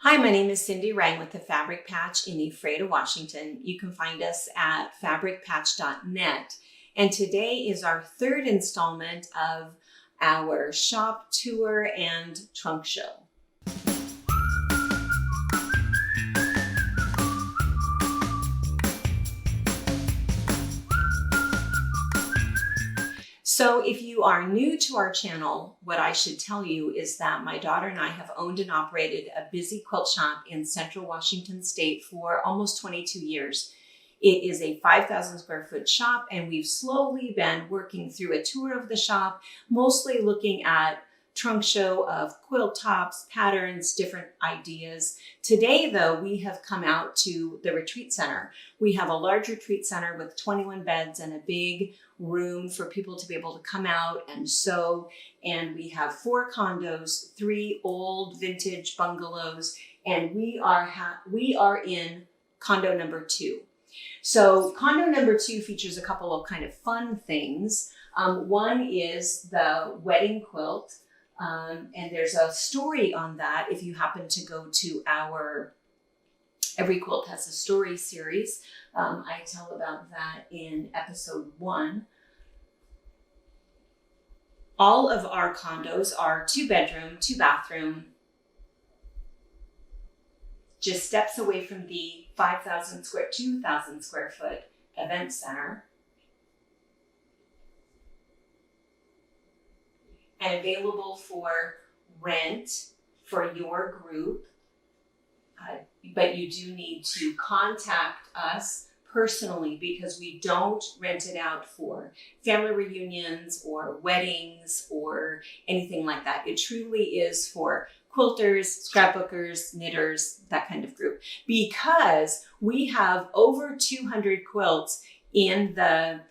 Hi, my name is Cindy Rang with the Fabric Patch in Ephrata, Washington. You can find us at fabricpatch.net. And today is our third installment of our shop tour and trunk show. So if you are new to our channel, what I should tell you is that my daughter and I have owned and operated a busy quilt shop in Central Washington State for almost 22 years. It is a 5,000 square foot shop, and we've slowly been working through a tour of the shop, mostly looking at trunk show of quilt tops, patterns, different ideas. Today, though, we have come out to the retreat center. We have a large retreat center with 21 beds and a big room for people to be able to come out and sew. And we have 4 condos, 3 old vintage bungalows, and we are in condo number 2. So condo number 2 features a couple of kind of fun things. One is the wedding quilt. And there's a story on that if you happen to go to our Every Quilt Has a Story series. I tell about that in episode 1. All of our condos are 2 bedroom, 2 bathroom, just steps away from the 2,000 square foot event center. And available for rent for your group. But you do need to contact us personally because we don't rent it out for family reunions or weddings or anything like that. It truly is for quilters, scrapbookers, knitters, that kind of group. Because we have over 200 quilts in the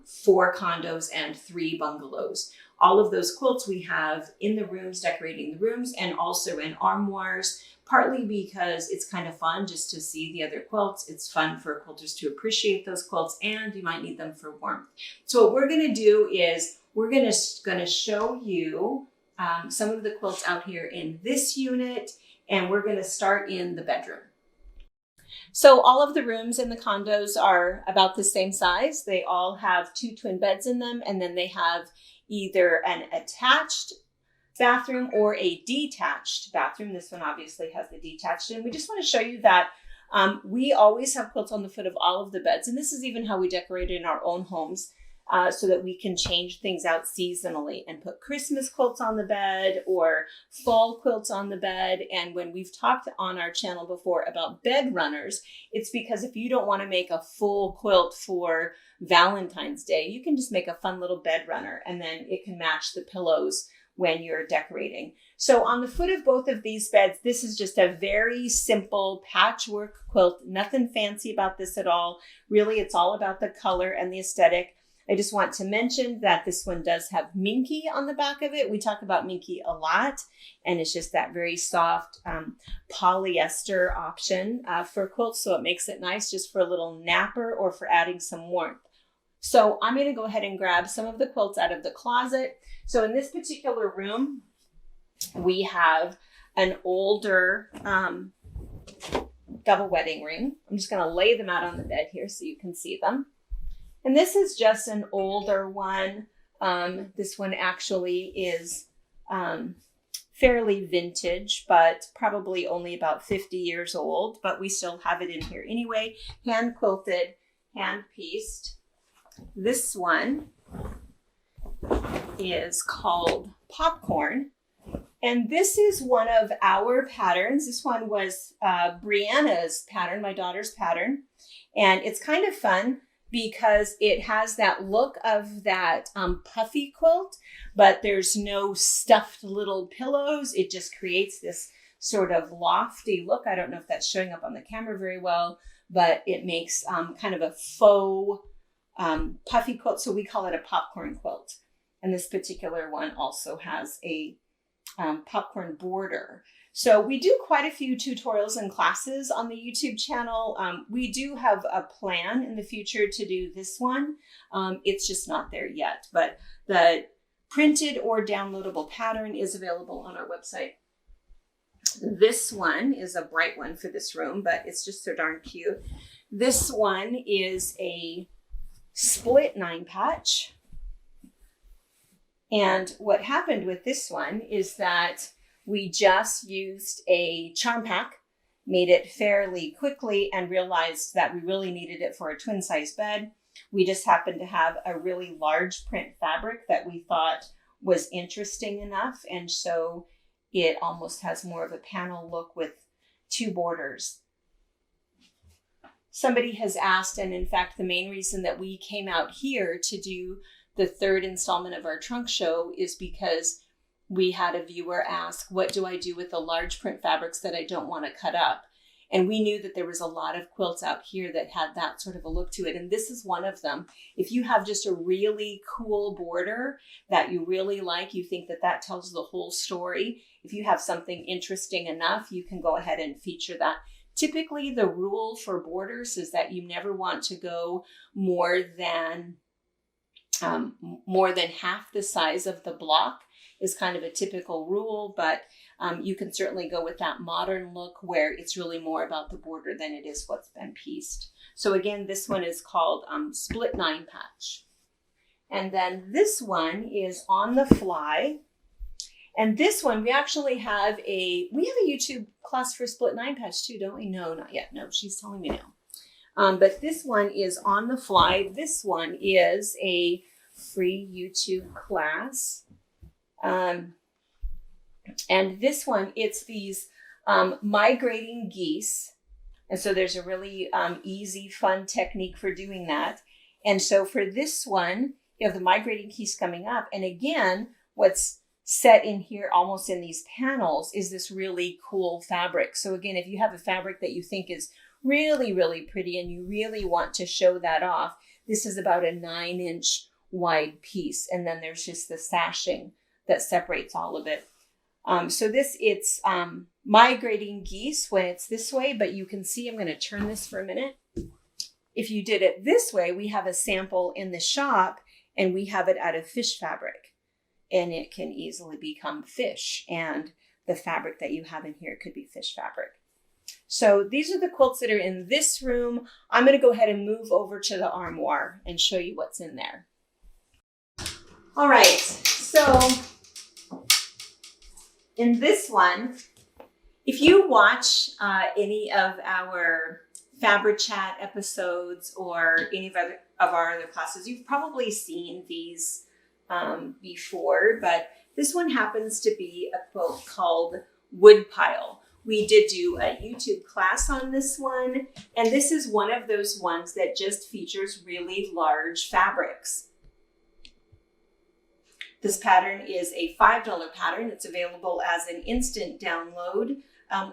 4 condos and 3 bungalows. All of those quilts we have in the rooms, decorating the rooms, and also in armoires, partly because it's kind of fun just to see the other quilts. It's fun for quilters to appreciate those quilts, and you might need them for warmth. So what we're going to do is we're going to show you some of the quilts out here in this unit, and we're going to start in the bedroom. So all of the rooms in the condos are about the same size. They all have 2 twin beds in them, and then they have either an attached bathroom or a detached bathroom. This one obviously has the detached, and we just want to show you that we always have quilts on the foot of all of the beds, and this is even how we decorate in our own homes so that we can change things out seasonally and put Christmas quilts on the bed or fall quilts on the bed. And when we've talked on our channel before about bed runners, it's because if you don't want to make a full quilt for Valentine's Day, you can just make a fun little bed runner, and then it can match the pillows when you're decorating. So on the foot of both of these beds, this is just a very simple patchwork quilt. Nothing fancy about this at all. Really, it's all about the color and the aesthetic. I just want to mention that this one does have minky on the back of it. We talk about minky a lot, and it's just that very soft polyester option for quilts. So it makes it nice just for a little napper or for adding some warmth. So I'm going to go ahead and grab some of the quilts out of the closet. So in this particular room, we have an older double wedding ring. I'm just going to lay them out on the bed here so you can see them. And this is just an older one. This one actually is fairly vintage, but probably only about 50 years old, but we still have it in here anyway. Hand quilted, hand pieced. This one is called Popcorn, and this is one of our patterns. This one was Brianna's pattern, my daughter's pattern, and it's kind of fun because it has that look of that puffy quilt, but there's no stuffed little pillows. It just creates this sort of lofty look. I don't know if that's showing up on the camera very well, but it makes kind of a faux puffy quilt. So we call it a popcorn quilt. And this particular one also has a popcorn border. So we do quite a few tutorials and classes on the YouTube channel. We do have a plan in the future to do this one. It's just not there yet, but the printed or downloadable pattern is available on our website. This one is a bright one for this room, but it's just so darn cute. This one is a split 9 patch. And what happened with this one is that we just used a charm pack, made it fairly quickly, and realized that we really needed it for a twin size bed. We just happened to have a really large print fabric that we thought was interesting enough. And so it almost has more of a panel look with 2 borders. Somebody has asked, and in fact, the main reason that we came out here to do the 3rd installment of our trunk show is because we had a viewer ask, what do I do with the large print fabrics that I don't want to cut up? And we knew that there was a lot of quilts out here that had that sort of a look to it. And this is one of them. If you have just a really cool border that you really like, you think that that tells the whole story. If you have something interesting enough, you can go ahead and feature that. Typically, the rule for borders is that you never want to go more than half the size of the block is kind of a typical rule, but you can certainly go with that modern look where it's really more about the border than it is what's been pieced. So again, this one is called Split 9 Patch. And then this one is On the Fly. And this one, we actually have a YouTube class for Split 9 Patch too, don't we? No, not yet. No, she's telling me no. But this one is On the Fly. This one is a free YouTube class. And this one, it's these migrating geese. And so there's a really easy, fun technique for doing that. And so for this one, you have the migrating geese coming up. And again, what's set in here almost in these panels is this really cool fabric. So again, if you have a fabric that you think is really, really pretty and you really want to show that off, this is about a 9-inch wide piece. And then there's just the sashing that separates all of it. So it's migrating geese when it's this way, but you can see, I'm going to turn this for a minute. If you did it this way, we have a sample in the shop and we have it out of fish fabric and it can easily become fish. And the fabric that you have in here could be fish fabric. So these are the quilts that are in this room. I'm going to go ahead and move over to the armoire and show you what's in there. All right, so in this one, if you watch any of our Fabric Chat episodes or any of our other classes, you've probably seen these before, but this one happens to be a quilt called Woodpile. We did do a YouTube class on this one, and this is one of those ones that just features really large fabrics. This pattern is a $5 pattern. It's available as an instant download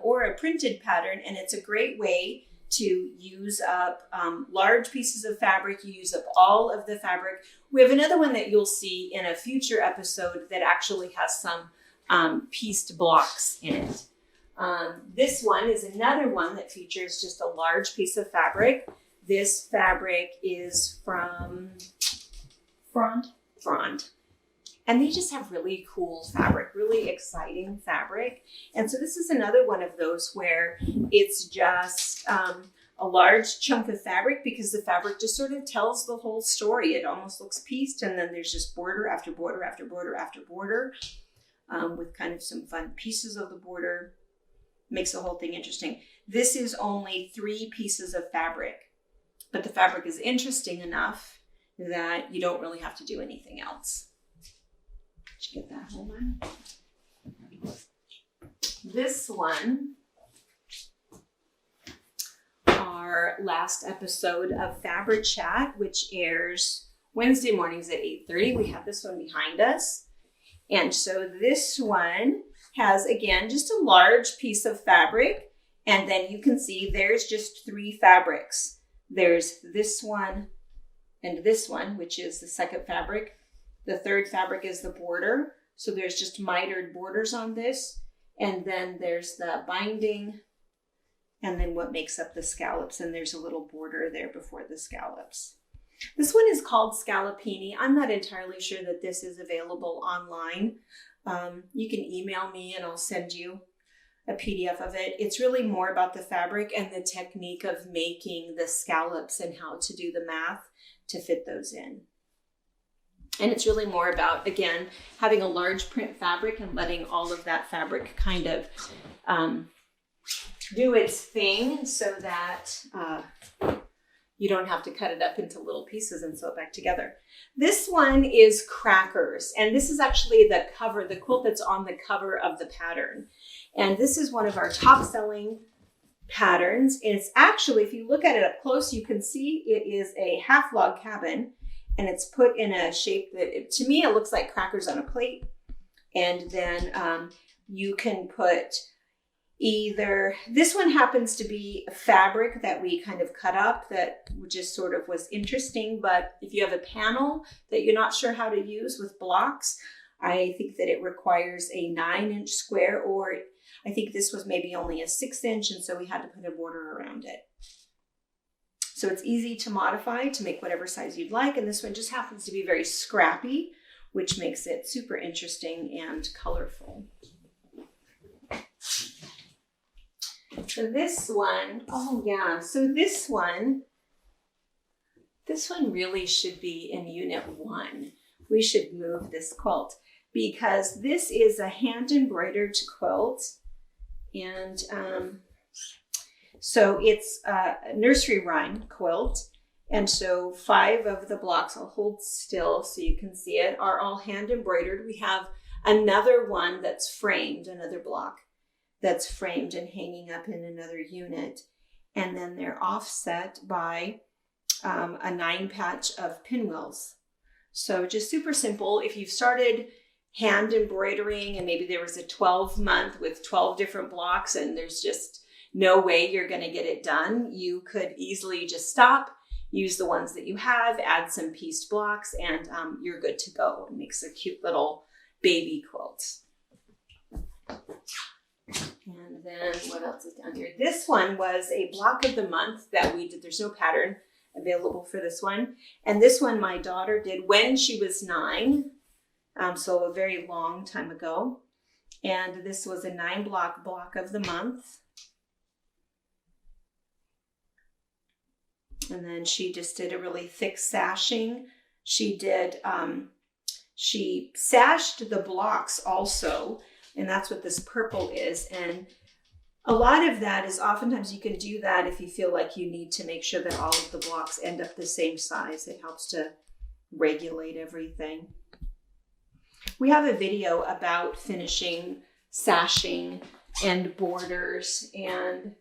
or a printed pattern, and it's a great way to use up large pieces of fabric. You use up all of the fabric. We have another one that you'll see in a future episode that actually has some pieced blocks in it. This one is another one that features just a large piece of fabric. This fabric is from Frond. And they just have really cool fabric, really exciting fabric. And so this is another one of those where it's just a large chunk of fabric because the fabric just sort of tells the whole story. It almost looks pieced, and then there's just border after border after border after border with kind of some fun pieces of the border. Makes the whole thing interesting. This is only 3 pieces of fabric, but the fabric is interesting enough that you don't really have to do anything else. Did you get that? Hold on. This one, our last episode of Fabric Chat, which airs Wednesday mornings at 8:30. We have this one behind us. And so this one has, again, just a large piece of fabric. And then you can see there's just 3 fabrics. There's this one and this one, which is the second fabric. The third fabric is the border. So there's just mitered borders on this. And then there's the binding and then what makes up the scallops. And there's a little border there before the scallops. This one is called Scallopini. I'm not entirely sure that this is available online. You can email me and I'll send you a PDF of it. It's really more about the fabric and the technique of making the scallops and how to do the math to fit those in. And it's really more about, again, having a large print fabric and letting all of that fabric kind of do its thing so that you don't have to cut it up into little pieces and sew it back together. This one is Crackers, and this is actually the cover, the quilt that's on the cover of the pattern. And this is one of our top selling patterns. It's actually, if you look at it up close, you can see it is a half log cabin, and it's put in a shape that, to me, it looks like crackers on a plate. And then you can put either, this one happens to be a fabric that we kind of cut up that just sort of was interesting, but if you have a panel that you're not sure how to use with blocks, I think that it requires a 9-inch square, or I think this was maybe only a 6-inch, and so we had to put a border around it. So it's easy to modify to make whatever size you'd like, and this one just happens to be very scrappy, which makes it super interesting and colorful. So this one, oh yeah, so this one really should be in Unit 1. We should move this quilt because this is a hand embroidered quilt, and so it's a nursery rhyme quilt. And so 5 of the blocks, I'll hold still so you can see it, are all hand embroidered. We have another one that's framed, another block that's framed and hanging up in another unit. And then they're offset by a 9 patch of pinwheels. So just super simple. If you've started hand embroidering and maybe there was a 12-month with 12 different blocks and there's just no way you're going to get it done, you could easily just stop, use the ones that you have, add some pieced blocks, and you're good to go. It makes a cute little baby quilt. And then what else is down here? This one was a block of the month that we did. There's no pattern available for this one. And this one my daughter did when she was 9, so a very long time ago. And this was a 9-block block of the month. And then she just did a really thick sashing. She did, she sashed the blocks also, and that's what this purple is. And a lot of that is oftentimes you can do that if you feel like you need to make sure that all of the blocks end up the same size. It helps to regulate everything. We have a video about finishing, sashing, and borders, and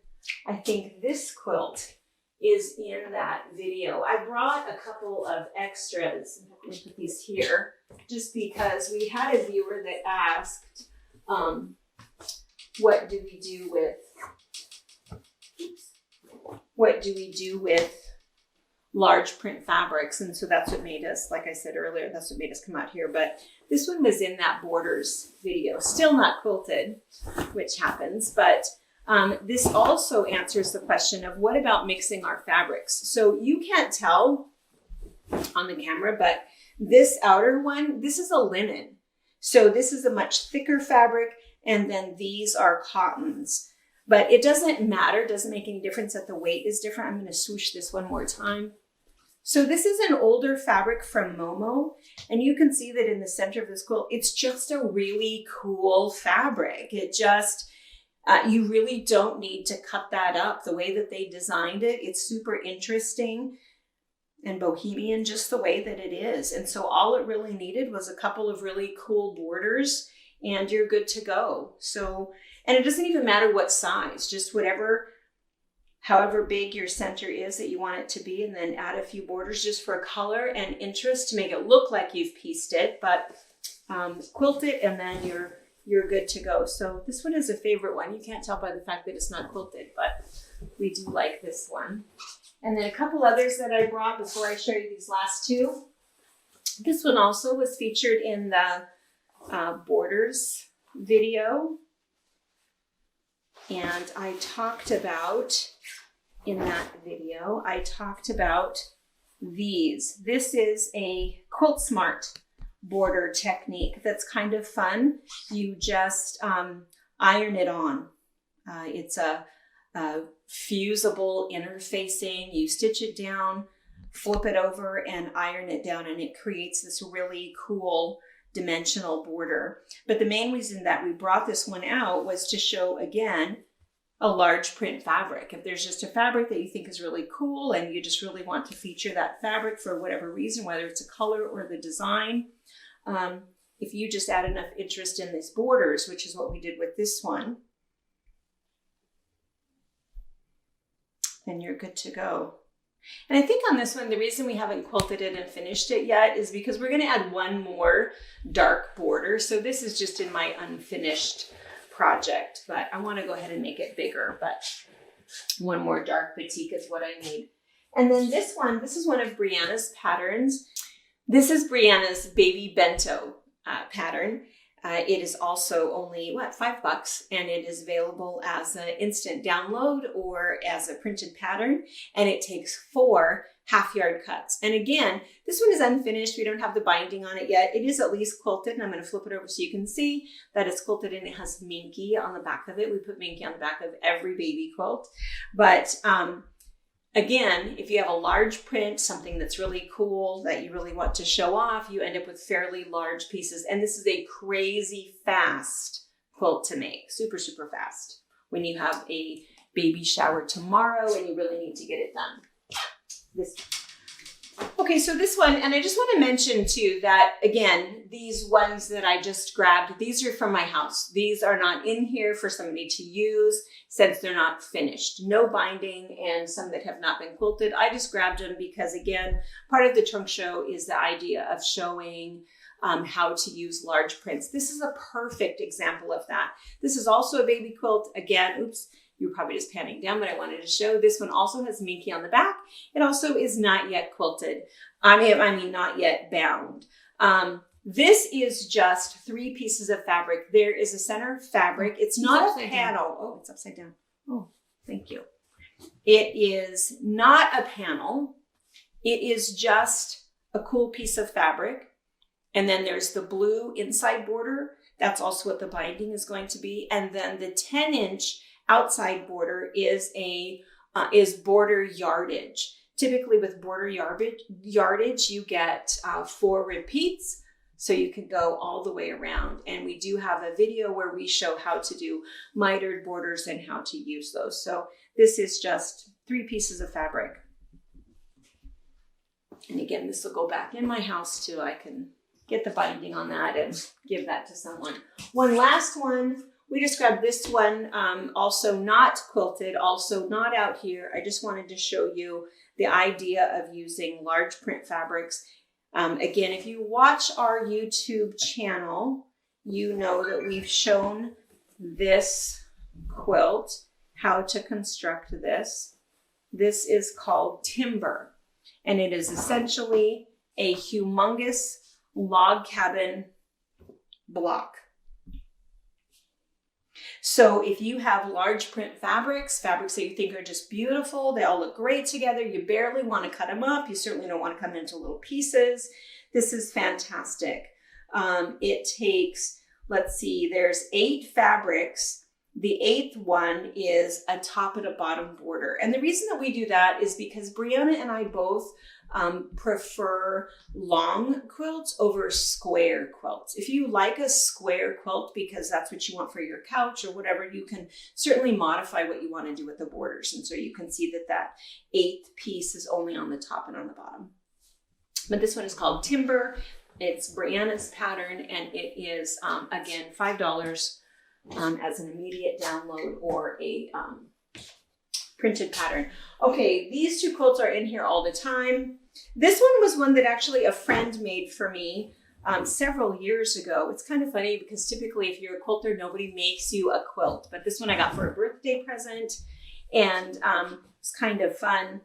I think this quilt is in that video. I brought a couple of extras. I'm going to put these here just because we had a viewer that asked, what do we do with large print fabrics? And so that's what made us, like I said earlier, that's what made us come out here. But this one was in that borders video, still not quilted, which happens, but this also answers the question of what about mixing our fabrics? So you can't tell on the camera, but this outer one, this is a linen. So this is a much thicker fabric, and then these are cottons. But it doesn't matter, doesn't make any difference that the weight is different. I'm going to swoosh this one more time. So this is an older fabric from Momo, and you can see that in the center of this quilt, it's just a really cool fabric. It just, you really don't need to cut that up the way that they designed it. It's super interesting and bohemian just the way that it is. And so all it really needed was a couple of really cool borders and you're good to go. So, and it doesn't even matter what size, just whatever, however big your center is that you want it to be, and then add a few borders just for color and interest to make it look like you've pieced it, but quilt it and then you're good to go. So this one is a favorite one. You can't tell by the fact that it's not quilted, but we do like this one. And then a couple others that I brought before I show you these last two. This one also was featured in the borders video. And I talked about, in that video, I talked about these. This is a Quilt Smart border technique that's kind of fun. You just iron it on. It's a fusible interfacing. You stitch it down, flip it over, and iron it down, and it creates this really cool dimensional border. But the main reason that we brought this one out was to show, again, a large print fabric. If there's just a fabric that you think is really cool and you just really want to feature that fabric for whatever reason, whether it's a color or the design, if you just add enough interest in these borders, which is what we did with this one, then you're good to go. And I think on this one, the reason we haven't quilted it and finished it yet is because we're going to add one more dark border. So this is just in my unfinished project, but I want to go ahead and make it bigger, but one more dark batik is what I need. And then this is one of Brianna's patterns. This is Brianna's baby bento pattern. It is also only, $5, and it is available as an instant download or as a printed pattern, and it takes 4 half-yard cuts. And again, this one is unfinished. We don't have the binding on it yet. It is at least quilted, and I'm going to flip it over so you can see that it's quilted, and it has Minky on the back of it. We put Minky on the back of every baby quilt. But again, if you have a large print, something that's really cool that you really want to show off, you end up with fairly large pieces. And this is a crazy fast quilt to make, super, super fast when you have a baby shower tomorrow and you really need to get it done. Okay, so this one, and I just want to mention too that, again, these ones that I just grabbed, these are from my house. These are not in here for somebody to use since they're not finished. No binding, and some that have not been quilted. I just grabbed them because, again, part of the trunk show is the idea of showing how to use large prints. This is a perfect example of that. This is also a baby quilt. Again, oops. You were probably just panning down, but I wanted to show this one also has Minky on the back. It also is not yet quilted. I mean, not yet bound. This is just 3 pieces of fabric. There is a center fabric. It's not a panel. Oh, it's upside down. Oh, thank you. It is not a panel. It is just a cool piece of fabric. And then there's the blue inside border. That's also what the binding is going to be. And then the 10-inch outside border is border yardage. Typically with border yardage, you get 4 repeats, so you can go all the way around. And we do have a video where we show how to do mitered borders and how to use those. So this is just 3 pieces of fabric. And again, this will go back in my house too. I can get the binding on that and give that to someone. One last one. We just grabbed this one, also not quilted, also not out here. I just wanted to show you the idea of using large print fabrics. Again, if you watch our YouTube channel, you know that we've shown this quilt, how to construct this. This is called timber, and it is essentially a humongous log cabin block. So if you have large print fabrics that you think are just beautiful, they all look great together, you barely want to cut them up, you certainly don't want to cut them into little pieces, this is fantastic. It takes, let's see, there's 8 fabrics. The 8th one is a top and a bottom border. And the reason that we do that is because Brianna and I both prefer long quilts over square quilts. If you like a square quilt because that's what you want for your couch or whatever, you can certainly modify what you want to do with the borders. And so you can see that that 8th piece is only on the top and on the bottom. But this one is called Timber. It's Brianna's pattern, and it is, again, $5 as an immediate download or a printed pattern. Okay, these 2 quilts are in here all the time. This one was one that actually a friend made for me several years ago. It's kind of funny because typically if you're a quilter, nobody makes you a quilt. But this one I got for a birthday present, and it's kind of fun.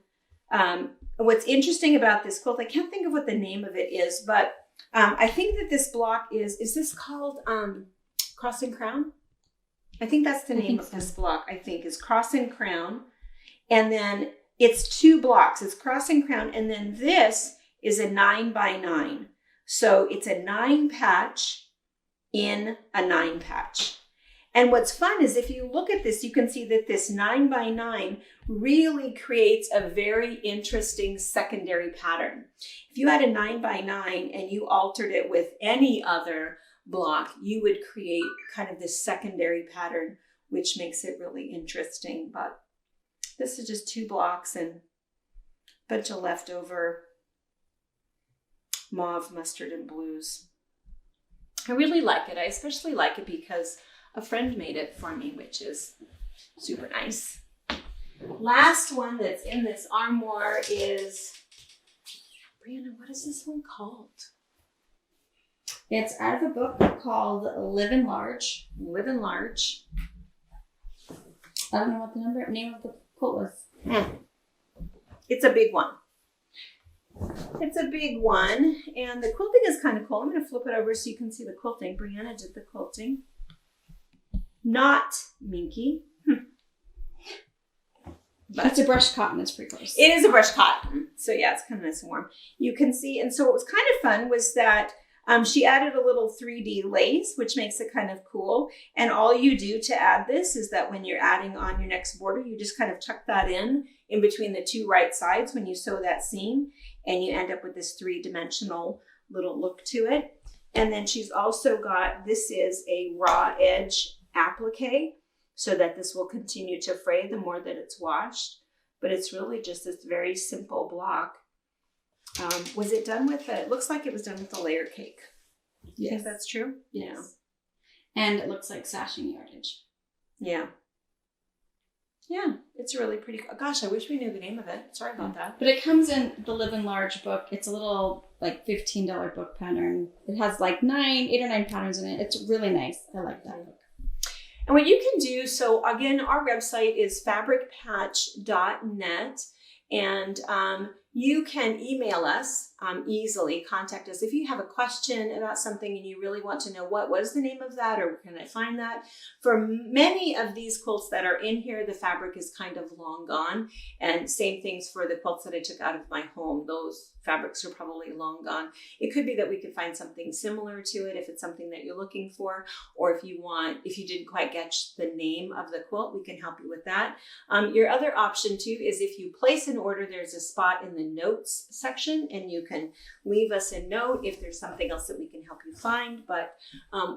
What's interesting about this quilt, I can't think of what the name of it is, but I think that this block is this called Cross and Crown? I think that's the name of this block, I think, is Cross and Crown. And then it's 2 blocks. It's Cross and Crown. And then this is a 9x9. So it's a 9 patch in a 9 patch. And what's fun is if you look at this, you can see that this 9x9 really creates a very interesting secondary pattern. If you had a 9x9 and you altered it with any other block, you would create kind of this secondary pattern, which makes it really interesting. But this is just 2 blocks and a bunch of leftover mauve, mustard, and blues. I really like it. I especially like it because a friend made it for me, which is super nice. Last one that's in this armoire is, Brianna, what is this one called? It's out of a book called Live in Large. Live in Large. I don't know what the name of the quilt was. It's a big one. It's a big one, and the quilting is kind of cool. I'm going to flip it over so you can see the quilting. Brianna did the quilting. Not Minky. But it's a brushed cotton. It's pretty close. It is a brushed cotton. So yeah, it's kind of nice and warm. You can see, and so what was kind of fun was that she added a little 3D lace, which makes it kind of cool. And all you do to add this is that when you're adding on your next border, you just kind of tuck that in between the 2 right sides when you sew that seam, and you end up with this 3-dimensional little look to it. And then she's also got, this is a raw edge applique, so that this will continue to fray the more that it's washed. But it's really just this very simple block. Was it done with it looks like it was done with a layer cake. You think that's true? Yes. Yeah. And it looks like sashing yardage. Yeah. Yeah, it's really pretty. Gosh, I wish we knew the name of it. Sorry about that. But it comes in the Live in Large book. It's a little like $15 book pattern. It has like 8 or 9 patterns in it. It's really nice. I like that book. And what you can do, so again, our website is fabricpatch.net, and you can email us easily, contact us. If you have a question about something and you really want to know what was the name of that or where can I find that. For many of these quilts that are in here, the fabric is kind of long gone. And same things for the quilts that I took out of my home. Those fabrics are probably long gone. It could be that we could find something similar to it if it's something that you're looking for, or if you didn't quite get the name of the quilt, we can help you with that. Your other option too is if you place an order, there's a spot in the notes section and you can leave us a note if there's something else that we can help you find. But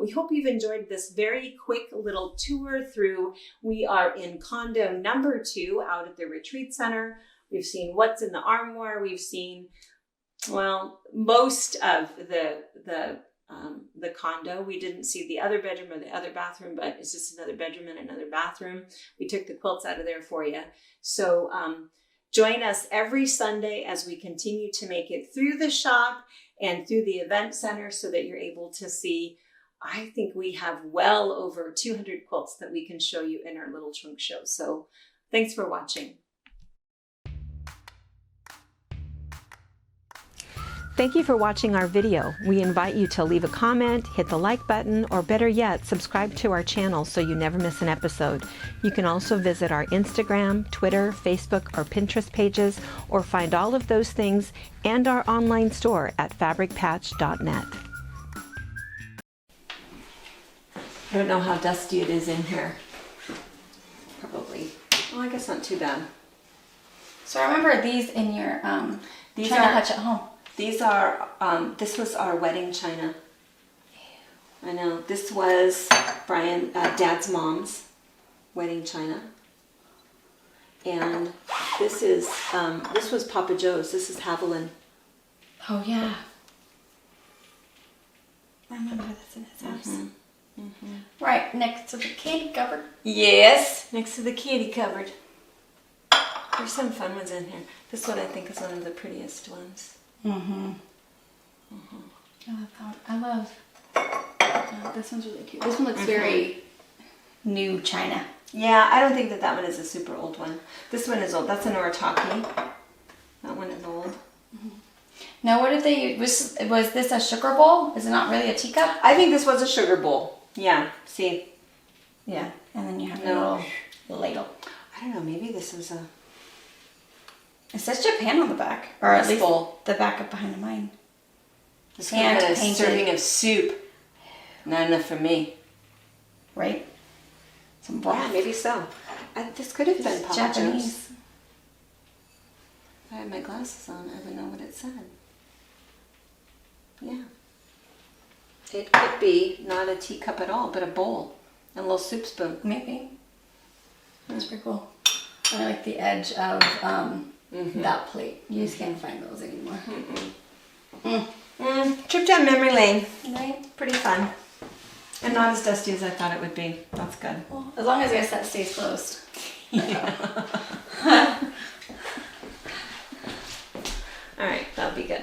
we hope you've enjoyed this very quick little tour through. We are in Condo number 2 out at the Retreat Center. We've seen what's in the armoire. We've seen, well, most of the condo. We didn't see the other bedroom or the other bathroom, but it's just another bedroom and another bathroom. We took the quilts out of there for you. So join us every Sunday as we continue to make it through the shop and through the event center so that you're able to see. I think we have well over 200 quilts that we can show you in our little trunk show. So thanks for watching. Thank you for watching our video. We invite you to leave a comment, hit the like button, or better yet, subscribe to our channel so you never miss an episode. You can also visit our Instagram, Twitter, Facebook, or Pinterest pages, or find all of those things and our online store at fabricpatch.net. I don't know how dusty it is in here. Probably. Well, I guess not too bad. So I remember these in your These China are hutch at home. These are, this was our wedding china. I know. This was Dad's mom's wedding china. And this is, this was Papa Joe's. This is Haviland. Oh, yeah. I remember this in his house. Mm-hmm. Mm-hmm. Right, next to the candy cupboard. Yes, next to the candy cupboard. There's some fun ones in here. This one I think is one of the prettiest ones. Mm-hmm. Mm-hmm. I love this one's really cute. This one looks very new china. Yeah, I don't think that one is a super old one. This one is old. That's an Orataki. That one is old. Mm-hmm. Now, what did they use? Was this a sugar bowl? Is it not really a teacup? I think this was a sugar bowl. Yeah, see? Yeah, and then you have a little ladle. I don't know, maybe this is a... It says Japan on the back, or at least the back up behind mine. This could have been a serving of soup. Not enough for me. Right? some broth. Yeah, maybe so. This could have been It's Papa Japanese. Joe's. If I had my glasses on, I would know what it said. Yeah. It could be not a teacup at all, but a bowl and a little soup spoon. Maybe. That's pretty cool. I like the edge of that plate. You just can't find those anymore. Trip down memory lane. Right? Pretty fun. And not as dusty as I thought it would be. That's good. Well, as long as your set stays closed. All right, that'll be good.